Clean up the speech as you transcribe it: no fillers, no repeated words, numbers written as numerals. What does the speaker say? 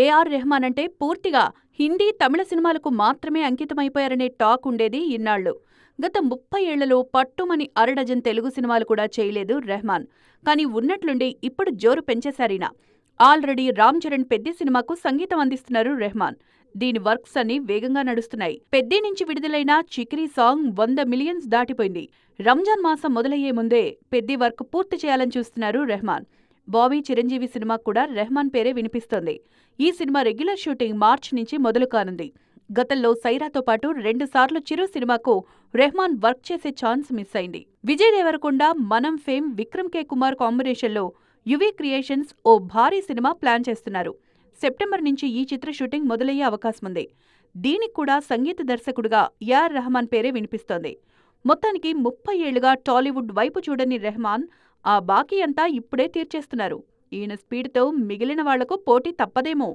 AR Rahman అంటే పూర్తిగా హిందీ, తమిళ సినిమాలకు మాత్రమే అంకితమైపోయారనే టాక్ ఉండేది ఇన్నాళ్లు. గత 30 ఏళ్లలో పట్టుమని అరడజన్ తెలుగు సినిమాలు కూడా చేయలేదు రెహమాన్. కానీ ఉన్నట్లుండి ఇప్పుడు జోరు పెంచేశారీన. ఆల్రెడీ రామ్ చరణ్ పెద్ది సినిమాకు సంగీతం అందిస్తున్నారు రెహమాన్. దీని వర్క్స్ అన్ని వేగంగా నడుస్తున్నాయి. పెద్ది నుంచి విడుదలైన చికిరీ సాంగ్ 100 మిలియన్స్ దాటిపోయింది. రంజాన్ మాసం మొదలయ్యే ముందే పెద్ది వర్క్ పూర్తి చేయాలని చూస్తున్నారు రెహమాన్. బాబీ చిరంజీవి సినిమా కూడా రెహమాన్ పేరే వినిపిస్తోంది. ఈ సినిమా రెగ్యులర్ షూటింగ్ మార్చి నుంచి మొదలు కానుంది. గతంలో సైరాతో పాటు 2 సార్లు చిరు సినిమాకు రెహమాన్ వర్క్ చేసే ఛాన్స్ మిస్ అయింది. విజయ్ దేవరకొండ, మనం ఫేమ్, విక్రమ్ కే కుమార్ కాంబినేషన్లో యువి క్రియేషన్స్ ఓ భారీ సినిమా ప్లాన్ చేస్తున్నారు. సెప్టెంబర్ నుంచి ఈ చిత్ర షూటింగ్ మొదలయ్యే అవకాశముంది. దీనికి కూడా సంగీత దర్శకుడిగా ఏఆర్ రెహమాన్ పేరే వినిపిస్తోంది. మొత్తానికి 30 ఏళ్లుగా టాలీవుడ్ వైపు చూడని రెహమాన్ ఆ బాకీ అంతా ఇప్పుడే తీర్చేస్తున్నారు. ఈయన స్పీడ్తో మిగిలిన వాళ్లకు పోటీ తప్పదేమో.